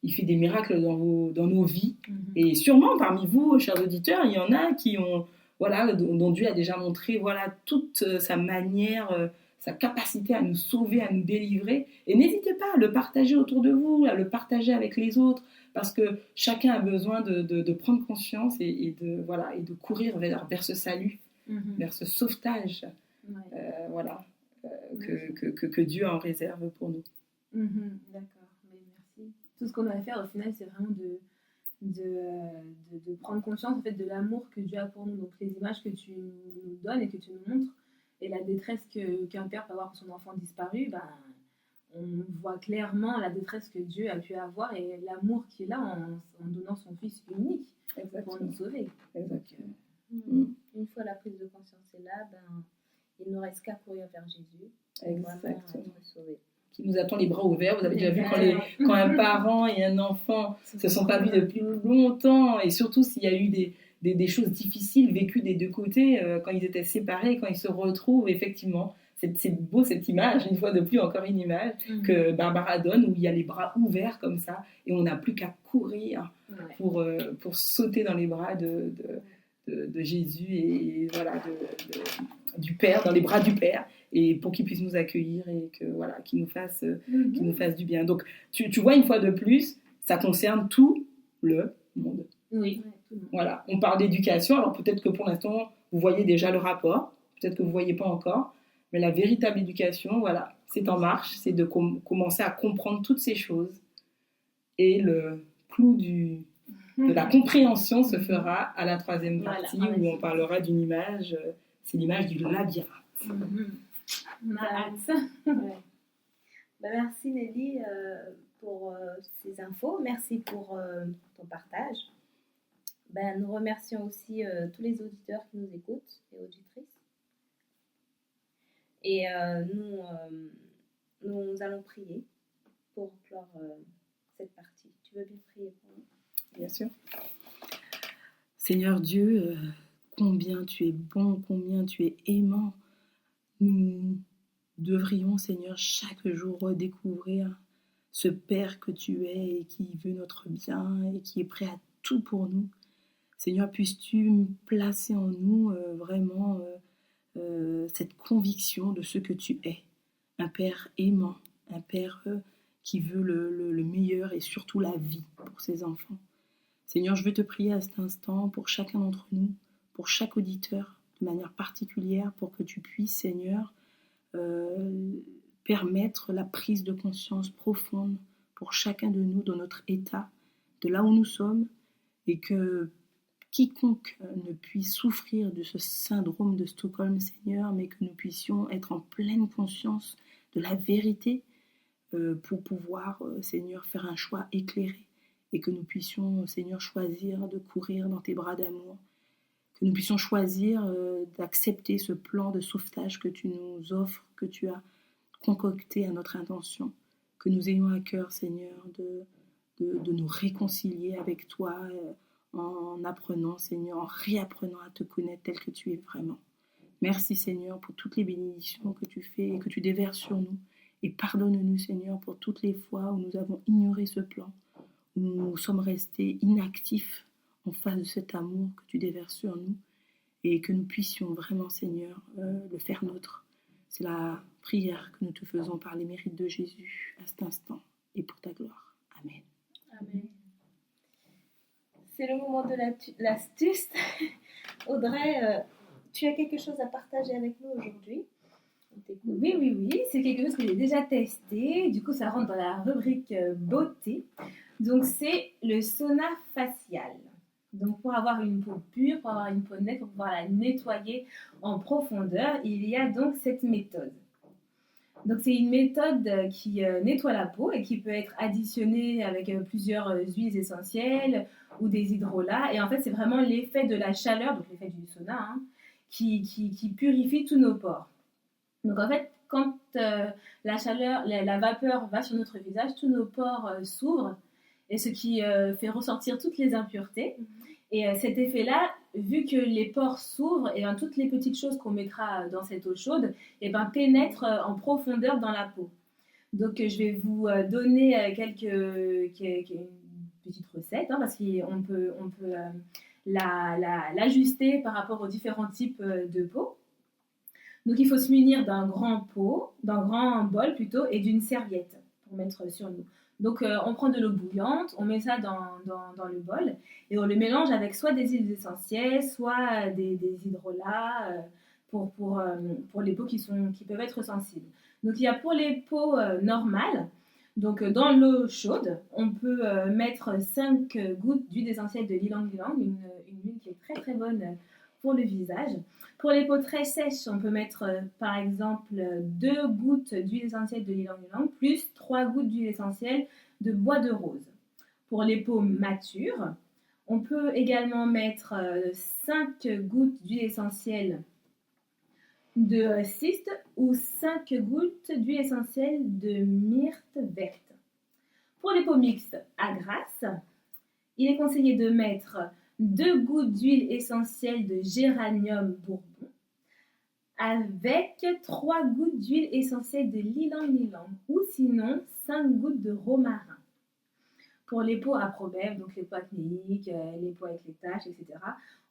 il fait des miracles dans nos vies. Et sûrement parmi vous, chers auditeurs, il y en a qui ont, dont Dieu a déjà montré toute sa manière, sa capacité à nous sauver, à nous délivrer. Et n'hésitez pas à le partager autour de vous, à le partager avec les autres, parce que chacun a besoin de prendre conscience et de courir vers ce salut, vers ce sauvetage que Dieu en réserve pour nous. D'accord, mais merci. Tout ce qu'on a à faire au final, c'est vraiment de prendre conscience en fait, de l'amour que Dieu a pour nous. Donc les images que tu nous donnes et que tu nous montres, et la détresse qu'un père peut avoir pour son enfant disparu, on voit clairement la détresse que Dieu a pu avoir et l'amour qu'il a en donnant son fils unique pour nous sauver. Une fois la prise de conscience est là, il ne reste qu'à courir vers Jésus et vraiment être sauvé. qui nous attend les bras ouverts. Vous avez déjà vu quand un parent et un enfant se sont pas vus depuis longtemps, et surtout s'il y a eu des choses difficiles vécues des deux côtés, quand ils étaient séparés, quand ils se retrouvent, effectivement. C'est beau cette image, une fois de plus, encore une image que Barbara donne, où il y a les bras ouverts comme ça, et on n'a plus qu'à courir pour sauter dans les bras de Jésus et voilà, du Père, dans les bras du Père, et pour qu'il puisse nous accueillir et que, voilà, qu'il nous fasse du bien. Donc, tu vois, une fois de plus, ça concerne tout le monde. Oui. Voilà, on parle d'éducation, alors peut-être que pour l'instant, vous voyez déjà le rapport, peut-être que vous ne voyez pas encore, mais la véritable éducation, voilà, c'est en marche, c'est de commencer à comprendre toutes ces choses. Et le clou de la compréhension se fera à la troisième partie, où on parlera d'une image, c'est l'image du labyrinthe. On a hâte. Ouais. Merci Nelly pour ces infos, merci pour ton partage. Nous remercions aussi tous les auditeurs qui nous écoutent et auditrices. Et nous allons prier pour clore cette partie. Tu veux bien prier pour nous? Bien sûr. Seigneur Dieu, combien tu es bon, combien tu es aimant. Nous devrions, Seigneur, chaque jour redécouvrir ce Père que tu es et qui veut notre bien et qui est prêt à tout pour nous. Seigneur, puisses-tu placer en nous vraiment cette conviction de ce que tu es. Un Père aimant, un Père qui veut le meilleur et surtout la vie pour ses enfants. Seigneur, je veux te prier à cet instant pour chacun d'entre nous, pour chaque auditeur, de manière particulière, pour que tu puisses, Seigneur, permettre la prise de conscience profonde pour chacun de nous dans notre état, de là où nous sommes, et que quiconque ne puisse souffrir de ce syndrome de Stockholm, Seigneur, mais que nous puissions être en pleine conscience de la vérité pour pouvoir, Seigneur, faire un choix éclairé et que nous puissions, Seigneur, choisir de courir dans tes bras d'amour, que nous puissions choisir d'accepter ce plan de sauvetage que tu nous offres, que tu as concocté à notre intention, que nous ayons à cœur, Seigneur, de nous réconcilier avec toi en apprenant, Seigneur, en réapprenant à te connaître tel que tu es vraiment. Merci, Seigneur, pour toutes les bénédictions que tu fais et que tu déverses sur nous. Et pardonne-nous, Seigneur, pour toutes les fois où nous avons ignoré ce plan, où nous sommes restés inactifs en face de cet amour que tu déverses sur nous et que nous puissions vraiment, Seigneur, le faire nôtre. C'est la prière que nous te faisons par les mérites de Jésus à cet instant et pour ta gloire. Amen. Amen. C'est le moment de l'astuce. Audrey, tu as quelque chose à partager avec nous aujourd'hui? Oui, c'est quelque chose que j'ai déjà testé. Du coup, ça rentre dans la rubrique beauté. Donc, c'est le sauna facial. Donc, pour avoir une peau pure, pour avoir une peau nette, pour pouvoir la nettoyer en profondeur, il y a donc cette méthode. Donc, c'est une méthode qui nettoie la peau et qui peut être additionnée avec plusieurs huiles essentielles ou des hydrolats. Et en fait, c'est vraiment l'effet de la chaleur, donc l'effet du sauna, qui purifie tous nos pores. Donc, en fait, quand la chaleur, la vapeur va sur notre visage, tous nos pores s'ouvrent, et ce qui fait ressortir toutes les impuretés. Et cet effet-là, vu que les pores s'ouvrent, et toutes les petites choses qu'on mettra dans cette eau chaude pénètrent en profondeur dans la peau. Donc, je vais vous donner quelques petites recettes, parce qu'on peut l'ajuster par rapport aux différents types de peau. Donc, il faut se munir d'un grand bol plutôt, et d'une serviette pour mettre sur nous. Donc, on prend de l'eau bouillante, on met ça dans le bol et on le mélange avec soit des huiles essentielles, soit des hydrolats pour les peaux qui peuvent être sensibles. Donc, il y a pour les peaux normales, donc dans l'eau chaude, on peut mettre 5 gouttes d'huile essentielle de ylang-ylang, une huile qui est très très bonne pour le visage. Pour les peaux très sèches, on peut mettre par exemple 2 gouttes d'huile essentielle de ylang-ylang plus 3 gouttes d'huile essentielle de bois de rose. Pour les peaux matures, on peut également mettre 5 gouttes d'huile essentielle de cyste ou 5 gouttes d'huile essentielle de myrte verte. Pour les peaux mixtes à grasse, il est conseillé de mettre 2 gouttes d'huile essentielle de géranium bourbon avec 3 gouttes d'huile essentielle de ylang-ylang ou sinon 5 gouttes de romarin. Pour les peaux à problème, donc les peaux acnéiques, les peaux avec les taches, etc.,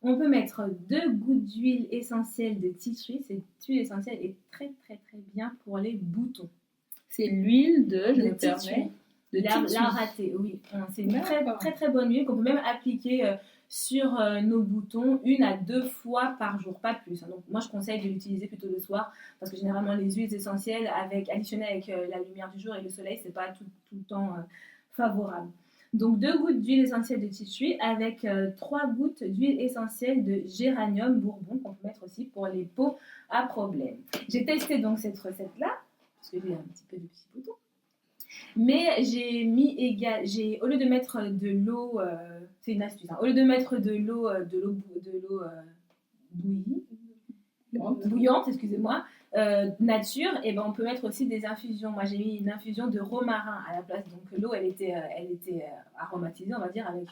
on peut mettre 2 gouttes d'huile essentielle de tea tree. Cette huile essentielle est très très très bien pour les boutons. C'est l'huile de, je De me tea tree. permets, de La tea tree. ratée, oui. C'est une très, D'accord. très très bonne huile qu'on peut même appliquer sur nos boutons 1 à 2 fois par jour, pas plus. Donc moi je conseille de l'utiliser plutôt le soir parce que généralement les huiles essentielles additionnées avec la lumière du jour et le soleil, c'est pas tout le temps favorable. Donc 2 gouttes d'huile essentielle de tea tree avec 3 gouttes d'huile essentielle de géranium bourbon qu'on peut mettre aussi pour les peaux à problème. J'ai testé donc cette recette-là parce que j'ai un petit peu de petits boutons. Mais j'ai mis au lieu de mettre de l'eau, c'est une astuce, hein, au lieu de mettre de l'eau bouillante, excusez-moi, nature, et ben on peut mettre aussi des infusions. Moi j'ai mis une infusion de romarin à la place, donc l'eau elle était aromatisée, on va dire, avec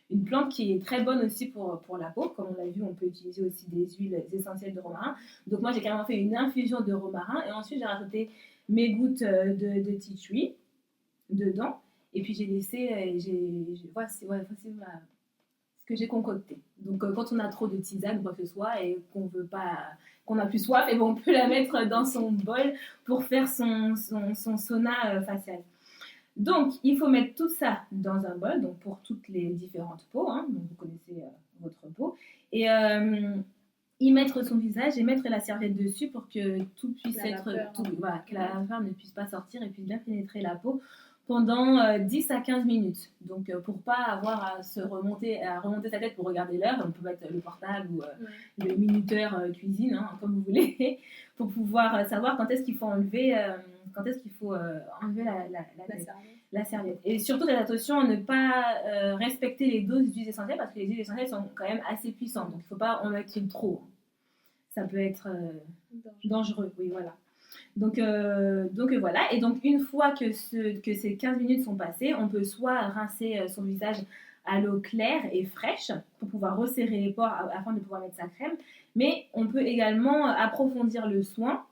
une plante qui est très bonne aussi pour la peau. Comme on l'a vu, on peut utiliser aussi des huiles essentielles de romarin. Donc moi j'ai carrément fait une infusion de romarin et ensuite j'ai rajouté mes gouttes de tea tree dedans, et puis j'ai laissé, c'est ce que j'ai concocté. Donc quand on a trop de tisane ou quoi que ce soit et qu'on n'a plus soif, et ben, on peut la mettre dans son bol pour faire son sauna facial. Donc il faut mettre tout ça dans un bol, donc pour toutes les différentes peaux, hein, donc vous connaissez votre peau, et y mettre son visage et mettre la serviette dessus pour que tout puisse que la vapeur ne puisse pas sortir et puisse bien pénétrer la peau pendant 10 à 15 minutes. Donc pour pas avoir à remonter sa tête pour regarder l'heure, on peut mettre le portable ou le minuteur cuisine, hein, comme vous voulez, pour pouvoir savoir quand est-ce qu'il faut enlever la serviette. Et surtout faites attention à ne pas respecter les doses d'huiles essentielles parce que les huiles essentielles sont quand même assez puissantes, donc il ne faut pas en mettre trop. Ça peut être dangereux, oui, voilà. Donc voilà, et donc une fois que ces 15 minutes sont passées, on peut soit rincer son visage à l'eau claire et fraîche pour pouvoir resserrer les pores afin de pouvoir mettre sa crème, mais on peut également approfondir le soin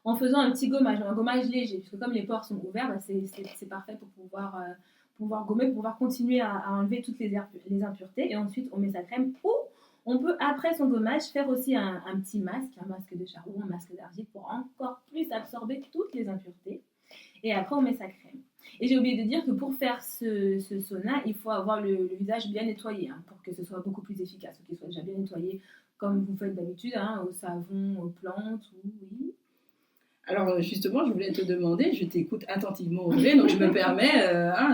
en faisant un petit gommage, un gommage léger, puisque comme les pores sont ouverts, bah c'est parfait pour pouvoir gommer, pour pouvoir continuer à enlever toutes les impuretés, et ensuite on met sa crème, ou on peut, après son gommage, faire aussi un petit masque, un masque de charbon, un masque d'argile pour encore plus absorber toutes les impuretés. Et après, on met sa crème. Et j'ai oublié de dire que pour faire ce sauna, il faut avoir le visage bien nettoyé, hein, pour que ce soit beaucoup plus efficace. Il faut qu'il soit déjà bien nettoyé comme vous faites d'habitude, hein, au savon, aux plantes, oui. Alors justement, je voulais te demander, je t'écoute attentivement Audrey, donc je me permets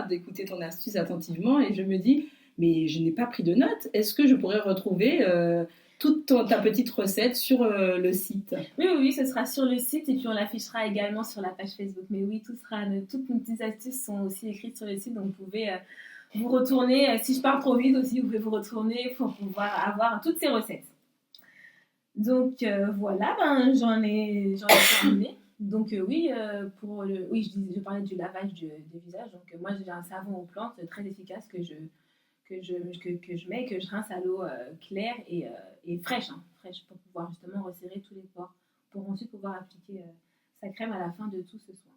d'écouter ton astuce attentivement et je me dis... Mais je n'ai pas pris de notes. Est-ce que je pourrais retrouver toute ta petite recette sur le site ? Oui, ce sera sur le site et puis on l'affichera également sur la page Facebook. Mais oui, toutes mes petites astuces sont aussi écrites sur le site, donc vous pouvez vous retourner. Si je parle trop vite aussi, vous pouvez vous retourner pour pouvoir avoir toutes ces recettes. Donc voilà, j'en ai terminé. Donc je parlais du lavage du visage. Donc moi j'ai un savon aux plantes très efficace que je mets et que je rince à l'eau claire et fraîche pour pouvoir justement resserrer tous les pores, pour ensuite pouvoir appliquer sa crème à la fin de tout ce soin.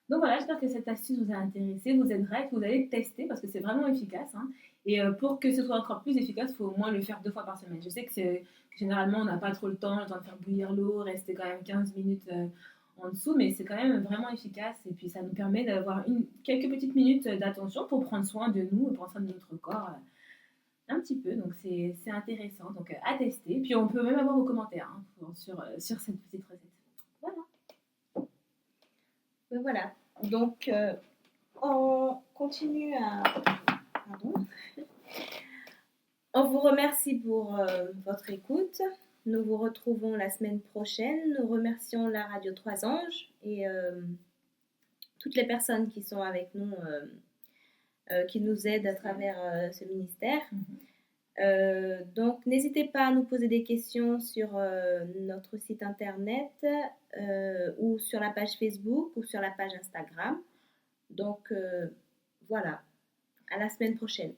Donc voilà, j'espère que cette astuce vous a intéressé, vous aidera et que vous allez tester parce que c'est vraiment efficace. Hein. Et pour que ce soit encore plus efficace, il faut au moins le faire 2 fois par semaine. Je sais que généralement on n'a pas trop le temps de faire bouillir l'eau, rester quand même 15 minutes en dessous, mais c'est quand même vraiment efficace et puis ça nous permet d'avoir quelques petites minutes d'attention pour prendre soin de nous, prendre soin de notre corps un petit peu, donc c'est intéressant, donc à tester, puis on peut même avoir vos commentaires sur cette petite recette. Voilà, donc on continue à... Pardon. On vous remercie pour votre écoute. Nous vous retrouvons la semaine prochaine. Nous remercions la Radio 3 Anges et toutes les personnes qui sont avec nous, qui nous aident à travers ce ministère. Donc, n'hésitez pas à nous poser des questions sur notre site internet ou sur la page Facebook ou sur la page Instagram. Donc, voilà. À la semaine prochaine.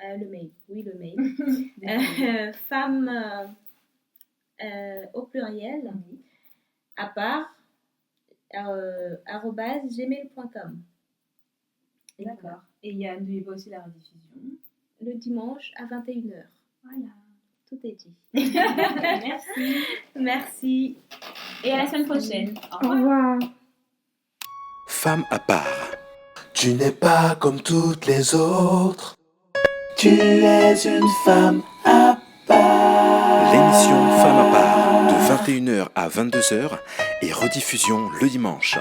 Le mail. Oui, le mail. Femme au pluriel, à part, @gmail.com. D'accord. Et Yann, n'oubliez pas aussi la rediffusion. Le dimanche à 21h. Voilà. Tout est dit. Merci. Merci. Et à la semaine prochaine. Au Au revoir. revoir. Femme à part. Tu n'es pas comme toutes les autres. Tu es une femme à part. L'émission Femme à part de 21h à 22h et rediffusion le dimanche.